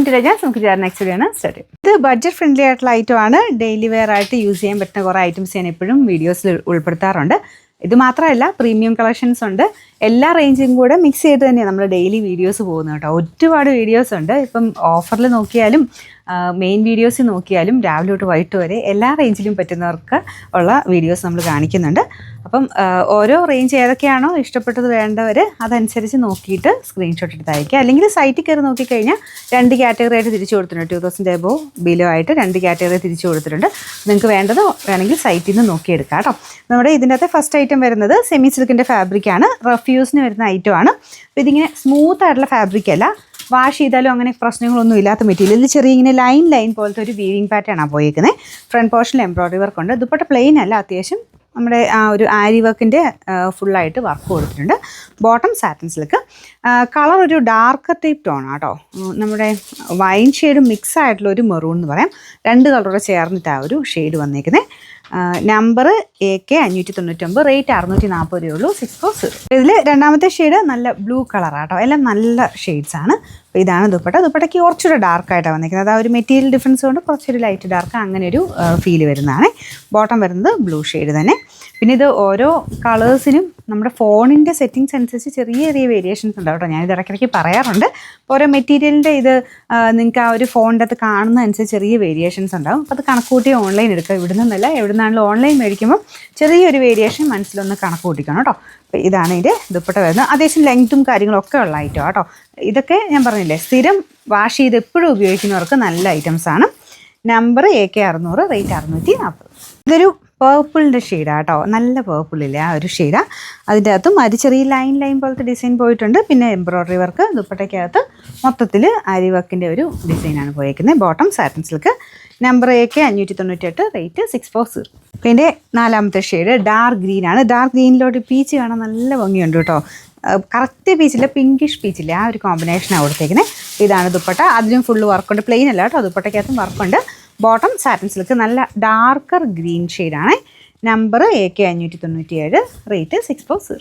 Welcome to രജാസ്. നമുക്ക് next video ആണ് start ചെയ്യും. ഇത് ബഡ്ജറ്റ് ഫ്രണ്ട്ലി ആയിട്ടുള്ള ഐറ്റം ആണ്. ഡെയിലി വെയർ ആയിട്ട് യൂസ് ചെയ്യാൻ പറ്റുന്ന കുറേ ഐറ്റംസ് ഞാൻ എപ്പോഴും വീഡിയോസിൽ ഉൾപ്പെടുത്താറുണ്ട്. ഇത് മാത്രമല്ല, പ്രീമിയം കളക്ഷൻസ് ഉണ്ട്. എല്ലാ റേഞ്ചും കൂടെ മിക്സ് ചെയ്ത് തന്നെയാണ് നമ്മൾ ഡെയിലി വീഡിയോസ് പോകുന്നത് കേട്ടോ. ഒരുപാട് വീഡിയോസ് ഉണ്ട്. ഇപ്പം ഓഫറിൽ നോക്കിയാലും മെയിൻ വീഡിയോസ് നോക്കിയാലും രാവിലെ തൊട്ട് വൈകിട്ട് വരെ എല്ലാ റേഞ്ചിലും പറ്റുന്നവർക്ക് ഉള്ള വീഡിയോസ് നമ്മൾ കാണിക്കുന്നുണ്ട്. അപ്പം ഓരോ റേഞ്ച് ഏതൊക്കെയാണോ ഇഷ്ടപ്പെട്ടത് വേണ്ടവർ അതനുസരിച്ച് നോക്കിയിട്ട് സ്ക്രീൻഷോട്ട് എടുത്ത് അയക്കുക. അല്ലെങ്കിൽ സൈറ്റിൽ കയറി നോക്കിക്കഴിഞ്ഞാൽ 2 കാറ്റഗറി ആയിട്ട് തിരിച്ചു കൊടുത്തിട്ടുണ്ട്. 2000 എബോ ബിലോ ആയിട്ട് 2 കാറ്റഗറി തിരിച്ചു കൊടുത്തിട്ടുണ്ട്. നിങ്ങൾക്ക് വേണ്ടത് വേണമെങ്കിൽ സൈറ്റിൽ നിന്ന് നോക്കിയെടുക്കാം കേട്ടോ. നമ്മുടെ ഇതിൻ്റെ അകത്തെ ഫസ്റ്റ് ഐറ്റം വരുന്നത് സെമി സിൽക്കിൻ്റെ ഫാബ്രിക്കാണ്. റഫ്യൂസിന് വരുന്ന ഐറ്റമാണ്. അപ്പോൾ ഇതിങ്ങനെ സ്മൂത്ത് ആയിട്ടുള്ള ഫാബ്രിക് അല്ല, വാഷ് ചെയ്താലും അങ്ങനെ പ്രശ്നങ്ങളൊന്നും ഇല്ലാത്ത മെറ്റീരിയൽ. ഇതിൽ ചെറിയ ഇങ്ങനെ ലൈൻ പോലത്തെ ഒരു വീവിങ് പാറ്റേൺ ആണ് പോയിരിക്കുന്നത്. ഫ്രണ്ട് പോർഷനിൽ എംബ്രോയിഡറി വർക്ക് ഉണ്ട്. ദുപ്പട്ട പ്ലെയിൻ അല്ല, അത്യാവശ്യം നമ്മുടെ ആ ഒരു ആരി വർക്കിൻ്റെ ഫുള്ളായിട്ട് വർക്ക് കൊടുത്തിട്ടുണ്ട്. Bottom satin silk. കളർ ഒരു ഡാർക്കർ ടൈപ്പ് ടോൺ ആട്ടോ. നമ്മുടെ വൈൻ ഷെയ്ഡ് മിക്സ് ആയിട്ടുള്ള ഒരു മെറൂൺ എന്ന് പറയാം. 2 കളറോടെ ചേർന്നിട്ടാണ് ഒരു ഷെയ്ഡ് വന്നേക്കുന്നത്. നമ്പർ AK 599, റേറ്റ് 640 രൂപയുള്ളൂ. 640. ഇതിൽ രണ്ടാമത്തെ ഷെയ്ഡ് നല്ല ബ്ലൂ കളറാട്ടോ. എല്ലാം നല്ല ഷെയ്ഡ്സ് ആണ്. അപ്പോൾ ഇതാണ് ദുപ്പട്ട. ദുപ്പട്ടയ്ക്ക് കുറച്ചുകൂടെ ഡാർക്കായിട്ടാണ് വന്നിരിക്കുന്നത്. അത് ആ ഒരു മെറ്റീരിയൽ ഡിഫറൻസ് കൊണ്ട് കുറച്ചൊരു ലൈറ്റ് ഡാർക്ക് അങ്ങനെ ഒരു ഫീൽ വരുന്നതാണ്. ബോട്ടം വരുന്നത് ബ്ലൂ ഷെയ്ഡ് തന്നെ. പിന്നെ ഇത് ഓരോ കളേഴ്സിനും നമ്മുടെ ഫോണിൻ്റെ സെറ്റിങ്സ് അനുസരിച്ച് ചെറിയ വേരിയേഷൻസ് ഉണ്ടാവും കേട്ടോ. ഞാനിത് ഇടയ്ക്കിടയ്ക്ക് പറയാറുണ്ട്. ഓരോ മെറ്റീരിയലിൻ്റെ ഇത് നിങ്ങൾക്ക് ആ ഒരു ഫോണിൻ്റെ അകത്ത് കാണുന്നതനുസരിച്ച് ചെറിയ വേരിയേഷൻസ് ഉണ്ടാവും. അപ്പോൾ അത് കണക്കൂട്ടി ഓൺലൈൻ എടുക്കുക. ഇവിടെ നിന്നല്ല, എവിടെ നിന്നാണെങ്കിലും ഓൺലൈൻ മേടിക്കുമ്പോൾ ചെറിയൊരു വേരിയേഷൻ മനസ്സിലൊന്ന് കണക്ക് കൂട്ടിക്കണം കേട്ടോ. അപ്പോൾ ഇതാണ് ഇതിൻ്റെ ദുപ്പട്ട വരുന്നത്. അത്യാവശ്യം ലെങ്ത്തും കാര്യങ്ങളൊക്കെ ഉള്ള ഐറ്റം കേട്ടോ. ഇതൊക്കെ ഞാൻ പറഞ്ഞില്ലേ, സ്ഥിരം വാഷ് ചെയ്ത് എപ്പോഴും ഉപയോഗിക്കുന്നവർക്ക് നല്ല ഐറ്റംസാണ്. Number AK 600, rate 640. ഇതൊരു പേർപ്പിളിൻ്റെ ഷെയ്ഡാണ് കേട്ടോ. നല്ല പേർപ്പിളില്ലേ ആ ഒരു ഷെയ്ഡാണ്. അതിൻ്റെ അകത്തും അത് ചെറിയ ലൈൻ പോലത്തെ ഡിസൈൻ പോയിട്ടുണ്ട്. പിന്നെ എംബ്രോയിഡറി വർക്ക്. ദുപ്പട്ടയ്ക്കകത്ത് മൊത്തത്തിൽ ആരി വർക്കിൻ്റെ ഒരു ഡിസൈനാണ് പോയിരിക്കുന്നത്. Bottom satin silk. Number AK 598, rate 640. പിന്നെ നാലാമത്തെ ഷെയ്ഡ് ഡാർക്ക് ഗ്രീൻ ആണ്. ഡാർക്ക് ഗ്രീനിലോട്ട് പീച്ച് കാണാൻ നല്ല ഭംഗിയുണ്ട് കേട്ടോ. കറക്റ്റ് പീച്ചില്ല, പിങ്കിഷ് പീച്ചില്ല, ആ ഒരു കോമ്പിനേഷനാണ് കൊടുത്തേക്കുന്നത്. ഇതാണ് ദുപ്പട്ട. അതിലും ഫുള്ള് വർക്കുണ്ട്. പ്ലെയിൻ അല്ല കേട്ടോ, ദുപ്പട്ടയ്ക്കകത്തും വർക്കുണ്ട്. Bottom satin silk. നല്ല ഡാർക്കർ ഗ്രീൻ ഷെയ്ഡാണ്. Number AK 597, rate 640.